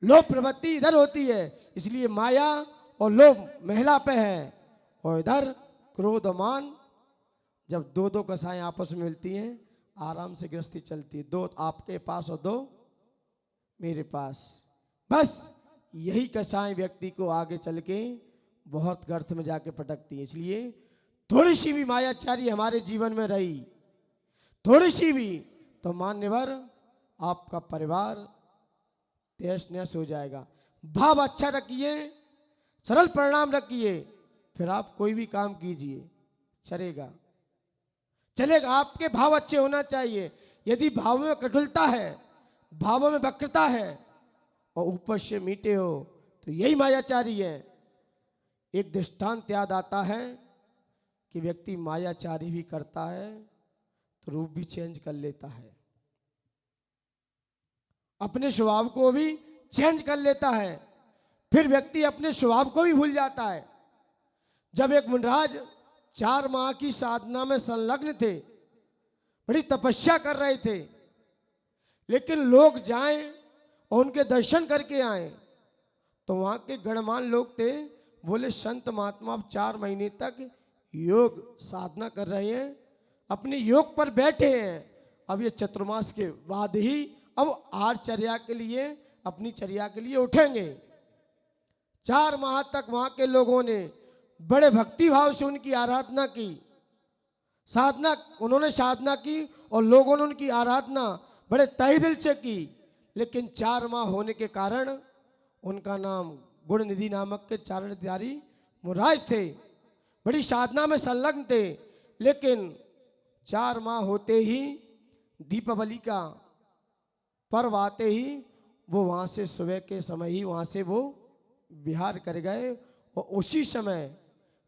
लोभ प्रवृत्ति इधर होती है। इसलिए माया और लोभ महिला पे है, और इधर क्रोध और मान। जब दो दो कसाएं आपस में मिलती हैं, आराम से गृहस्थी चलती है। दो आपके पास और दो मेरे पास। बस यही कसाएं व्यक्ति को आगे चल के बहुत गर्त में जाके पटकती है। इसलिए थोड़ी सी भी मायाचारी हमारे जीवन में रही, थोड़ी सी भी, तो मान्यवर आपका परिवार तहस नहस हो जाएगा। भाव अच्छा रखिए, सरल परिणाम रखिए, फिर आप कोई भी काम कीजिए चलेगा, चलेगा। आपके भाव अच्छे होना चाहिए। यदि भाव में कटुलता है, भावों में वक्रता है और ऊपर से मीठे हो, तो यही मायाचारी है। एक दृष्टांत याद आता है कि व्यक्ति मायाचारी भी करता है तो रूप भी चेंज कर लेता है, अपने स्वभाव को भी चेंज कर लेता है, फिर व्यक्ति अपने स्वभाव को भी भूल जाता है। जब एक मुनिराज 4 माह की साधना में संलग्न थे, बड़ी तपस्या कर रहे थे, लेकिन लोग जाएं और उनके दर्शन करके आए तो वहां के गणमान्य लोग थे, बोले संत महात्मा अब 4 महीने तक योग साधना कर रहे हैं, अपने योग पर बैठे हैं, अब ये चतुर्मास के बाद ही अब आहारचर्या के लिए, अपनी चर्या के लिए उठेंगे। 4 माह तक वहां के लोगों ने बड़े भक्ति भाव से उनकी आराधना की, साधना, उन्होंने साधना की और लोगों ने उनकी आराधना बड़े तहे दिल से की। लेकिन 4 माह होने के कारण उनका नाम गुणनिधि नामक के चारणधारी मुनिराज थे, बड़ी साधना में संलग्न थे। लेकिन 4 माह होते ही दीपावली का पर्व आते ही वो वहाँ से सुबह के समय ही वहाँ से वो विहार कर गए और उसी समय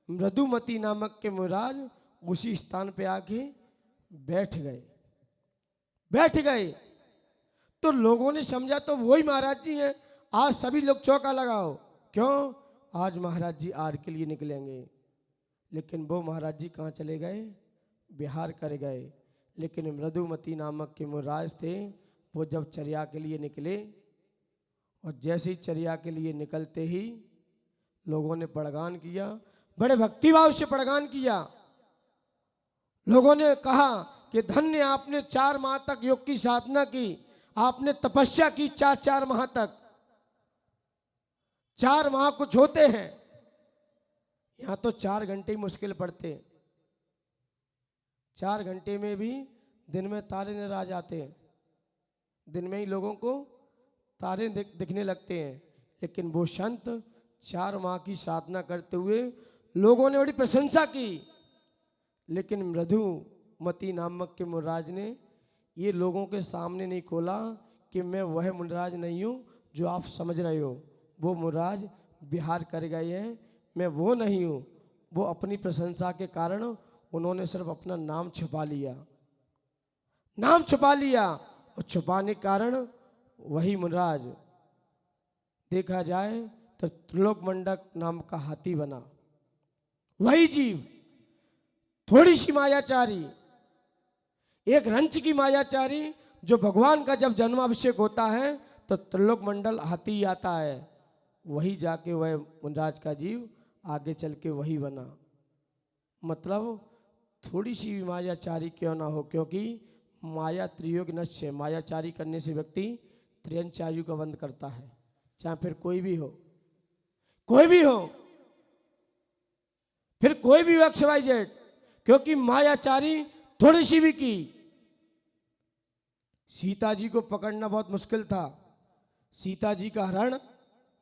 मृदुमती नामक के मुनिराज उसी स्थान पे आके बैठ गए। तो लोगों ने समझा तो वही महाराज जी हैं, आज सभी लोग चौका लगाओ, क्यों, आज महाराज जी आर के लिए निकलेंगे। लेकिन वो महाराज जी कहाँ चले गए, विहार कर गए। लेकिन मृदुमती नामक के मुनिराज थे, वो जब चर्या के लिए निकले और जैसे ही चर्या के लिए निकलते ही लोगों ने पड़गान किया, बड़े भक्तिभाव से पड़गान किया। लोगों ने कहा कि धन्य आपने 4 माह तक योग की साधना की, आपने तपस्या की 4 माह तक। 4 माह कुछ होते हैं, यहां तो 4 घंटे ही मुश्किल पड़ते। 4 घंटे में भी दिन में तारे नजर आ जाते हैं, दिन में ही लोगों को तारे दिखने लगते हैं। लेकिन वो संत 4 माह की साधना करते हुए लोगों ने बड़ी प्रशंसा की। लेकिन मृदुमती नामक के मुनिराज ने ये लोगों के सामने नहीं खोला कि मैं वह मुनिराज नहीं हूँ जो आप समझ रहे हो, वो मुनिराज विहार कर गए हैं, मैं वो नहीं हूँ। वो अपनी प्रशंसा के कारण उन्होंने सिर्फ अपना नाम छुपा लिया, नाम छुपा लिया, और छुपाने के कारण वही मुनिराज देखा जाए तो त्रिलोक मंडक नाम का हाथी बना। वही जीव थोड़ी सी मायाचारी, एक रंच की मायाचारी, जो भगवान का जब जन्माभिषेक होता है तो त्रिलोक मंडल हाथी आता है, वही जाके वह मुनिराज का जीव आगे चल के वही बना। मतलब थोड़ी सी भी मायाचारी क्यों ना हो, क्योंकि माया त्रियोग नश्य है। मायाचारी करने से व्यक्ति त्रियंच आयु का बंद करता है, चाहे फिर कोई भी हो, कोई भी हो, फिर कोई भी हो XYZ, क्योंकि मायाचारी थोड़ी सी भी की। सीता जी को पकड़ना बहुत मुश्किल था, सीता जी का हरण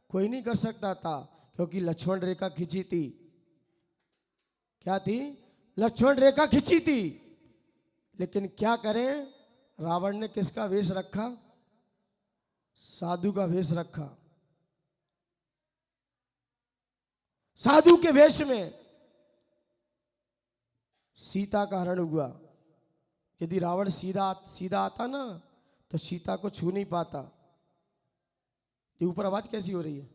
कोई नहीं कर सकता था, क्योंकि लक्ष्मण रेखा खींची थी। क्या थी? लक्ष्मण रेखा खींची थी। लेकिन क्या करें, रावण ने किसका वेश रखा? साधु का वेश रखा। साधु के वेश में सीता का हरण हुआ। यदि रावण सीधा आता ना तो सीता को छू नहीं पाता। ये ऊपर आवाज कैसी हो रही है?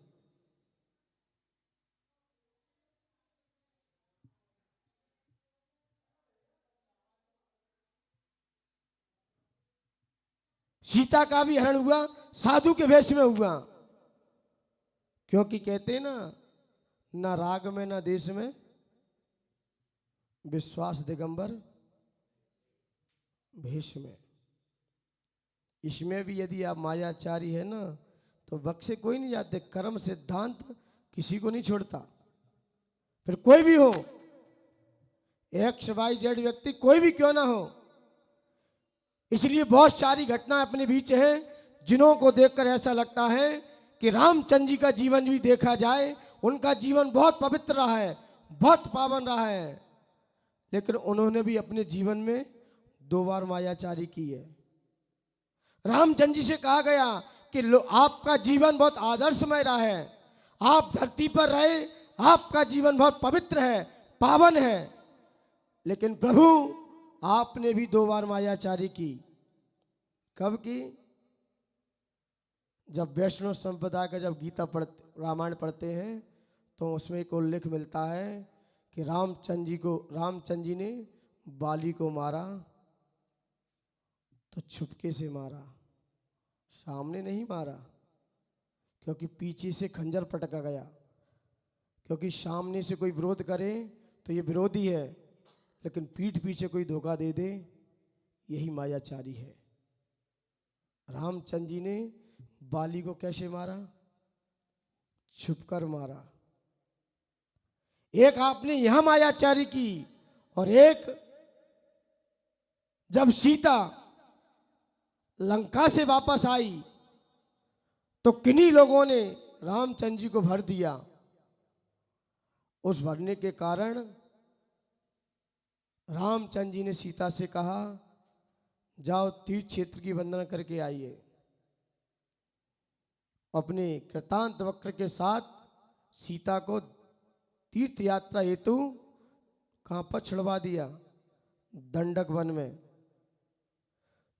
सीता का भी हरण हुआ, साधु के वेश में हुआ। क्योंकि कहते ना राग में ना देश में विश्वास दिगंबर भेष में। इसमें भी यदि आप मायाचारी है ना तो बख्शे कोई नहीं जाते। कर्म सिद्धांत किसी को नहीं छोड़ता, फिर कोई भी हो, XYZ व्यक्ति कोई भी क्यों ना हो। इसलिए बहुत सारी घटनाएं अपने बीच हैं जिन्हों को देखकर ऐसा लगता है कि रामचंद्र जी का जीवन भी देखा जाए, उनका जीवन बहुत पवित्र रहा है, बहुत पावन रहा है, लेकिन उन्होंने भी अपने जीवन में 2 बार मायाचारी की है। रामचंद्र जी से कहा गया कि आपका जीवन बहुत आदर्शमय रहा है, आप धरती पर रहे, आपका जीवन बहुत पवित्र है, पावन है, लेकिन प्रभु आपने भी 2 बार मायाचारी की। कब की? जब वैष्णव संप्रदाय का जब गीता रामायण पढ़ते हैं तो उसमें एक उल्लेख मिलता है कि रामचंद्र जी ने बाली को मारा तो छुपके से मारा, सामने नहीं मारा, क्योंकि पीछे से खंजर पटका गया। क्योंकि सामने से कोई विरोध करे तो ये विरोधी है, लेकिन पीठ पीछे कोई धोखा दे दे यही मायाचारी है। रामचंद्र जी ने बाली को कैसे मारा? छुपकर मारा। एक आपने यहां मायाचारी की, और एक जब सीता लंका से वापस आई तो किन्हीं लोगों ने रामचंद्र जी को भर दिया। उस भरने के कारण रामचंद्र जी ने सीता से कहा, जाओ तीर्थ क्षेत्र की वंदना करके आइए। अपने कृतांत वक्र के साथ सीता को तीर्थ यात्रा हेतु कहां पर छुड़वा दिया? दंडक वन में।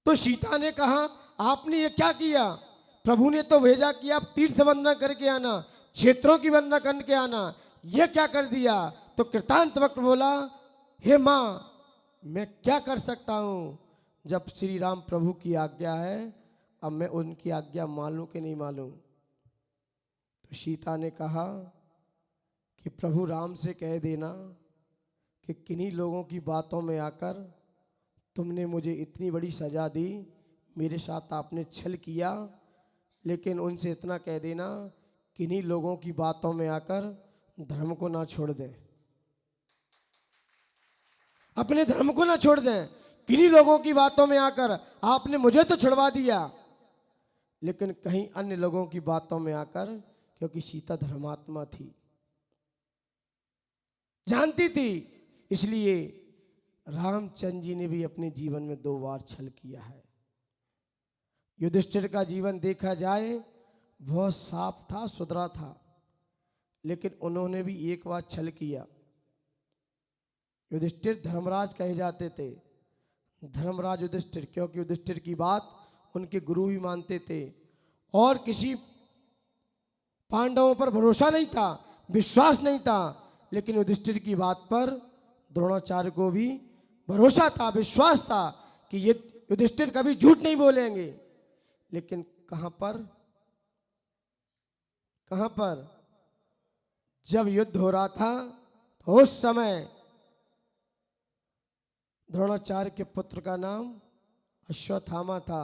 तो सीता ने कहा, आपने ये क्या किया? प्रभु ने तो भेजा कि आप तीर्थ वंदना करके आना, क्षेत्रों की वंदना करके आना, ये क्या कर दिया? तो कृतांत वक्र बोला, हे मां, मैं क्या कर सकता हूं? जब श्री राम प्रभु की आज्ञा है, अब मैं उनकी आज्ञा मानूं कि नहीं मानूं? तो सीता ने कहा कि प्रभु राम से कह देना कि किन्हीं लोगों की बातों में आकर तुमने मुझे इतनी बड़ी सजा दी, मेरे साथ आपने छल किया, लेकिन उनसे इतना कह देना किन्हीं लोगों की बातों में आकर धर्म को ना छोड़ दें, अपने धर्म को ना छोड़ दें। किन्हीं लोगों की बातों में आकर आपने मुझे तो छुड़वा दिया, लेकिन कहीं अन्य लोगों की बातों में आकर, क्योंकि सीता धर्मात्मा थी, जानती थी, इसलिए रामचंद्र जी ने भी अपने जीवन में 2 बार छल किया है। युधिष्ठिर का जीवन देखा जाए बहुत साफ था, सुधरा था, लेकिन उन्होंने भी एक बार छल किया। युधिष्ठिर धर्मराज कहे जाते थे, धर्मराज युधिष्ठिर, क्योंकि युधिष्ठिर की बात उनके गुरु भी मानते थे और किसी पांडवों पर भरोसा नहीं था, विश्वास नहीं था, लेकिन युधिष्ठिर की बात पर द्रोणाचार्य को भी भरोसा था, विश्वास था कि ये युधिष्ठिर कभी झूठ नहीं बोलेंगे। लेकिन कहां पर जब युद्ध हो रहा था तो उस समय द्रोणाचार्य के पुत्र का नाम अश्वत्थामा था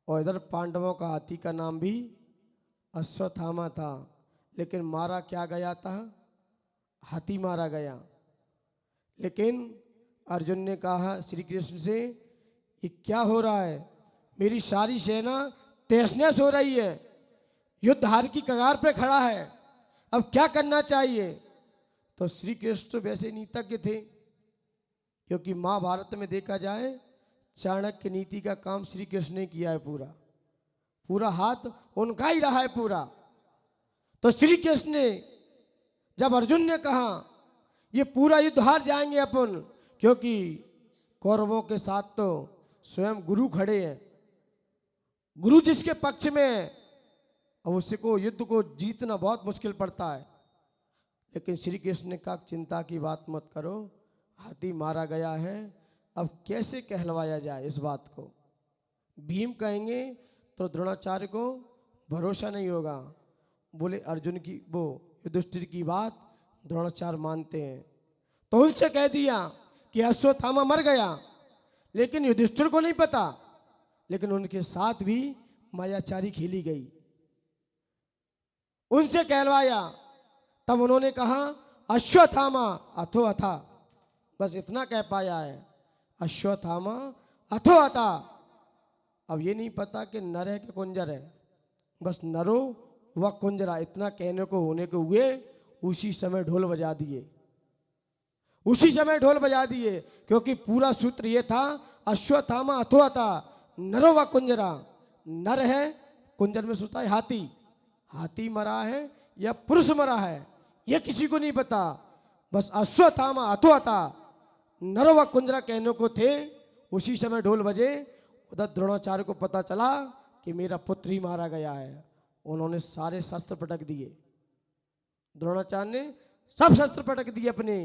और इधर पांडवों का हाथी का नाम भी अश्वत्थामा था, लेकिन मारा क्या गया था? हाथी मारा गया। लेकिन अर्जुन ने कहा श्री कृष्ण से, ये क्या हो रहा है? मेरी सारी सेना तहस-नहस हो रही है, युद्ध हार की कगार पर खड़ा है, अब क्या करना चाहिए? तो श्री कृष्ण तो वैसे नीतिज्ञ थे, क्योंकि महाभारत में देखा जाए चाणक्य नीति का काम श्री कृष्ण ने किया है, पूरा हाथ उनका ही रहा है पूरा। तो श्री कृष्ण ने जब अर्जुन ने कहा ये पूरा युद्ध हार जाएंगे अपन, क्योंकि कौरवों के साथ तो स्वयं गुरु खड़े हैं, गुरु जिसके पक्ष में है, अब उसको युद्ध को जीतना बहुत मुश्किल पड़ता है। लेकिन श्री कृष्ण ने कहा चिंता की बात मत करो, हाथी मारा गया है, अब कैसे कहलवाया जाए इस बात को? भीम कहेंगे तो द्रोणाचार्य को भरोसा नहीं होगा। बोले अर्जुन की वो युधिष्ठिर की बात द्रोणाचार्य मानते हैं, तो उनसे कह दिया कि अश्वत्थामा मर गया, लेकिन युधिष्ठिर को नहीं पता, लेकिन उनके साथ भी मायाचारी खेली गई। उनसे कहलवाया, तब उन्होंने कहा अश्वत्थामा अथो अथा। बस इतना कह पाया है, अश्वत्थामा अथो अथा। अब ये नहीं पता कि नर है कि कुंजर है, बस नरो व कुंजरा इतना कहने को होने को हुए उसी समय ढोल बजा दिए, उसी समय ढोल बजा दिए, क्योंकि पूरा सूत्र ये था अश्वत्थामा अथो अथा नरो व कुंजरा। नर है, कुंजर में सोता है हाथी, हाथी मरा है या पुरुष मरा है यह किसी को नहीं पता, बस अश्वत्थामा अथो अथा नरो व कुंजरा कहने को थे। उसी समय ढोल बजे। उधर द्रोणाचार्य को पता चला कि मेरा पुत्र ही मारा गया है। उन्होंने सारे शस्त्र पटक दिए, द्रोणाचार्य ने सब शस्त्र पटक दिए अपने।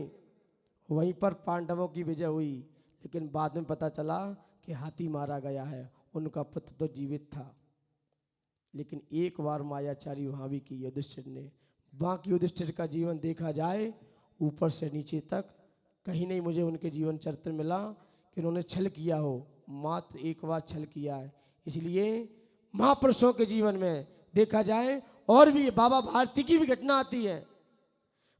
वहीं पर पांडवों की विजय हुई, लेकिन बाद में पता चला कि हाथी मारा गया है, उनका पुत्र तो जीवित था। लेकिन एक बार मायाचारी वहां भी की युधिष्ठिर ने। बाकी युधिष्ठिर का जीवन देखा जाए ऊपर से नीचे तक कहीं नहीं मुझे उनके जीवन चरित्र मिला कि उन्होंने छल किया हो, मात्र एक बार छल किया है। इसलिए महापुरुषों के जीवन में देखा जाए और भी बाबा भारती की भी घटना आती है।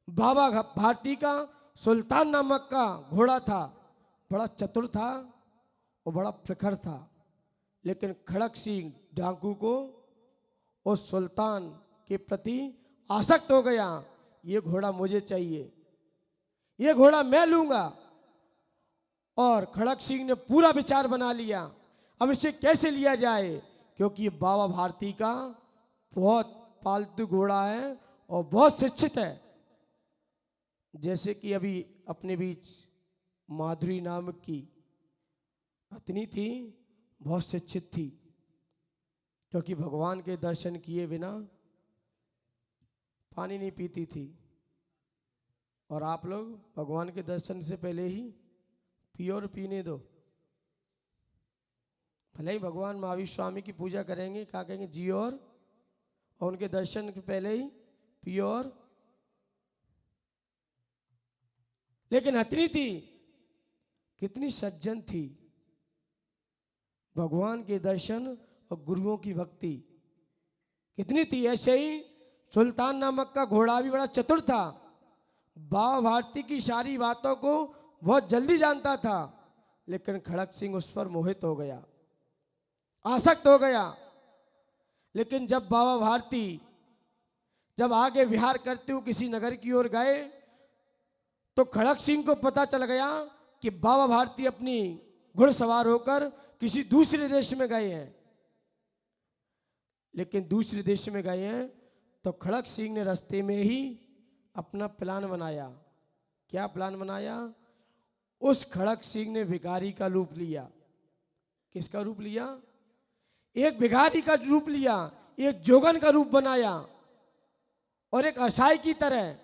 बाबा भारती का सुल्तान नामक का घोड़ा था, बड़ा चतुर था और बड़ा प्रखर था, लेकिन खड़क सिंह डाकू को उस सुल्तान के प्रति आसक्त हो गया। ये घोड़ा मुझे चाहिए, ये घोड़ा मैं लूंगा। और खड़क सिंह ने पूरा विचार बना लिया, अब इसे कैसे लिया जाए, क्योंकि बाबा भारती का बहुत पालतू घोड़ा है और बहुत शिक्षित है। जैसे कि अभी अपने बीच माधुरी नामक की पत्नी थी, बहुत शिक्षित थी, क्योंकि भगवान के दर्शन किए बिना पानी नहीं पीती थी। और आप लोग भगवान के दर्शन से पहले ही पियो और पीने दो। भले ही भगवान महावीर स्वामी की पूजा करेंगे, क्या कहेंगे जियो और उनके दर्शन के पहले ही पियो और। लेकिन हथनी थी, कितनी सज्जन थी, भगवान के दर्शन और गुरुओं की भक्ति कितनी थी। ऐसे ही सुल्तान नामक का घोड़ा भी बड़ा चतुर था, बाबा भारती की सारी बातों को बहुत जल्दी जानता था, लेकिन खड़क सिंह उस पर मोहित हो गया, आसक्त हो गया। लेकिन जब बाबा भारती जब आगे विहार करते हुए किसी नगर की ओर गए, तो खड़क सिंह को पता चल गया कि बाबा भारती अपनी घुड़सवार होकर किसी दूसरे देश में गए हैं। लेकिन दूसरे देश में गए हैं तो खड़क सिंह ने रास्ते में ही अपना प्लान बनाया। क्या प्लान बनाया? उस खड़क सिंह ने भिखारी का रूप लिया। किसका रूप लिया? एक भिखारी का रूप लिया, एक जोगन का रूप बनाया और एक असहाय की तरह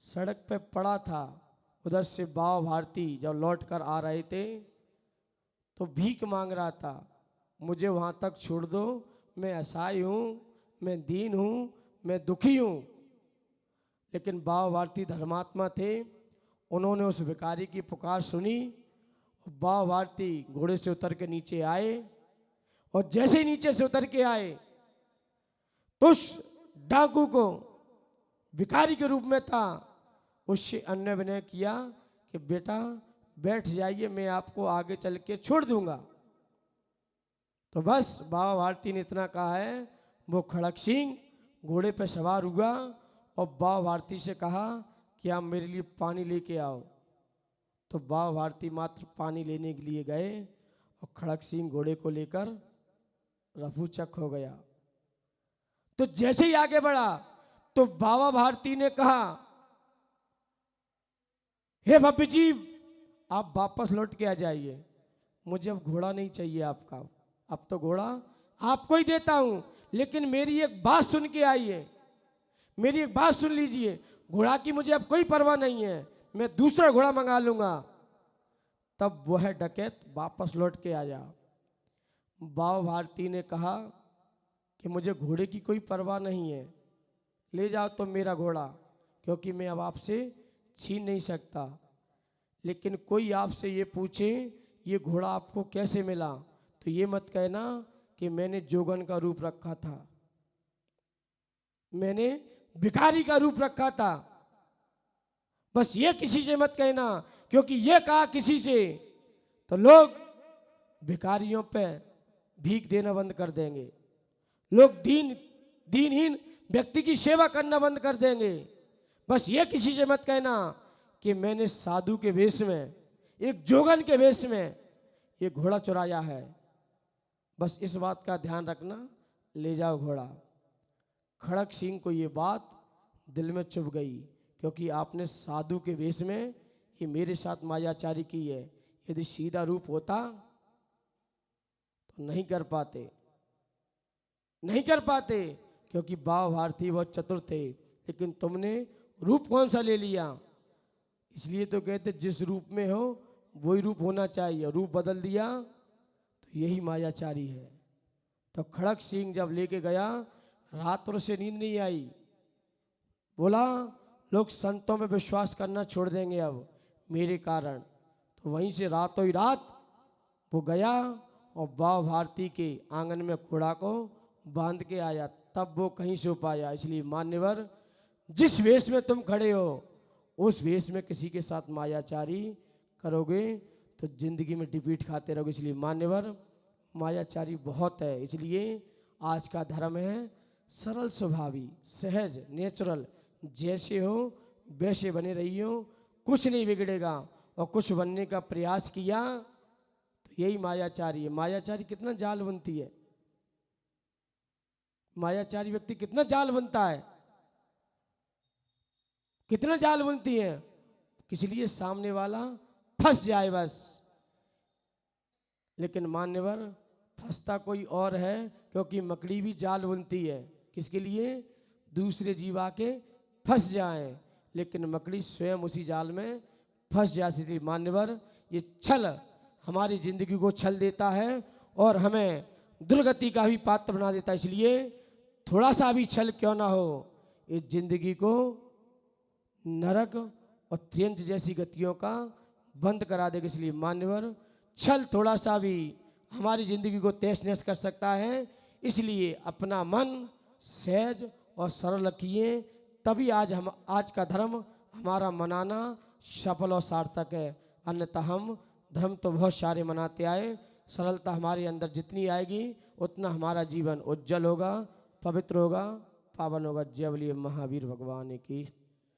सड़क पे पड़ा था। उधर से बाबा भारती जब लौट कर आ रहे थे तो भीख मांग रहा था, मुझे वहां तक छोड़ दो, मैं असहाय हूं, मैं दीन हूं, मैं दुखी हूं। लेकिन बाबा भारती धर्मात्मा थे, उन्होंने उस भिखारी की पुकार सुनी। बाबा भारती घोड़े से उतर के नीचे आए और जैसे ही नीचे से उतर के आए तो उस डाकू को भिखारी के रूप में था, उससे अन्य विनय किया कि बेटा बैठ जाइए, मैं आपको आगे चल के छोड़ दूंगा। तो बस बाबा भारती ने इतना कहा है, वो खड़क सिंह घोड़े पे सवार हुआ और बाबा भारती से कहा कि आप मेरे लिए पानी लेके आओ। तो बाबा भारती मात्र पानी लेने के लिए गए और खड़क सिंह घोड़े को लेकर रफूचक हो गया। तो जैसे ही आगे बढ़ा तो बाबा भारती ने कहा, हे भव्य जी, आप वापस लौट के आ जाइए, मुझे अब घोड़ा नहीं चाहिए आपका, अब तो घोड़ा आपको ही देता हूं। लेकिन मेरी एक बात सुन के आइए, मेरी एक बात सुन लीजिए, घोड़ा की मुझे अब कोई परवाह नहीं है, मैं दूसरा घोड़ा मंगा लूंगा। तब वह डकैत वापस लौट के आया। बाबा भारती ने कहा कि मुझे घोड़े की कोई परवाह नहीं है, ले जाओ तो मेरा घोड़ा, क्योंकि मैं अब आपसे छीन नहीं सकता। लेकिन कोई आपसे ये पूछे ये घोड़ा आपको कैसे मिला, तो ये मत कहना कि मैंने जोगन का रूप रखा था, मैंने भिखारी का रूप रखा था। बस ये किसी से मत कहना, क्योंकि ये कहा किसी से तो लोग भिखारियों पे भीख देना बंद कर देंगे, लोग दीनहीन व्यक्ति की सेवा करना बंद कर देंगे। बस ये किसी से मत कहना कि मैंने साधु के वेश में, एक जोगन के वेश में ये घोड़ा चुराया है। बस इस बात का ध्यान रखना, ले जाओ घोड़ा। खड़क सिंह को ये बात दिल में चुभ गई, क्योंकि आपने साधु के वेश में ये मेरे साथ मायाचारी की है। यदि सीधा रूप होता तो नहीं कर पाते, नहीं कर पाते, क्योंकि बाव भारती बहुत चतुर थे। लेकिन तुमने रूप कौन सा ले लिया? इसलिए तो कहते जिस रूप में हो वही रूप होना चाहिए। रूप बदल दिया तो यही मायाचारी है। तो खड़क सिंह जब लेके गया, रात भर से नींद नहीं आई। बोला लोग संतों में विश्वास करना छोड़ देंगे अब मेरे कारण। तो वहीं से रातों ही रात वो गया और बाव भारती के आंगन में घोड़ा को बांध के आया, तब वो कहीं सो पाया। इसलिए मान्यवर, जिस वेश में तुम खड़े हो उस वेश में किसी के साथ मायाचारी करोगे तो जिंदगी में डिपीट खाते रहोगे। इसलिए मान्यवर, मायाचारी बहुत है। इसलिए आज का धर्म है सरल स्वभावी, सहज, नेचुरल। जैसे हो वैसे बने रहियो, कुछ नहीं बिगड़ेगा। और कुछ बनने का प्रयास किया तो यही मायाचारी है। मायाचारी कितना जाल बनती है, मायाचारी व्यक्ति कितना जाल बनता है, कितना जाल बनती है, किस लिए सामने वाला फंस जाए बस। लेकिन मान्यवर, फंसता कोई और है, क्योंकि मकड़ी भी जाल बुनती है। किसके लिए? दूसरे जीव आके फंस जाए, लेकिन मकड़ी स्वयं उसी जाल में फंस जाती थी। मान्यवर, ये छल हमारी जिंदगी को छल देता है और हमें दुर्गति का भी पात्र बना देता है। इसलिए थोड़ा सा भी छल क्यों ना हो, इस जिंदगी को नरक और त्रियंच जैसी गतियों का बंद करा देगा। इसलिए मान्यवर, छल थोड़ा सा भी हमारी जिंदगी को तहस नहस कर सकता है। इसलिए अपना मन सहज और सरल रखिए, तभी आज का धर्म हमारा मनाना सफल और सार्थक है। अन्यथा हम धर्म तो बहुत सारे मनाते आए, सरलता हमारे अंदर जितनी आएगी उतना हमारा जीवन उज्जवल होगा, पवित्र होगा, पावन होगा। जय बोलिए महावीर भगवान की।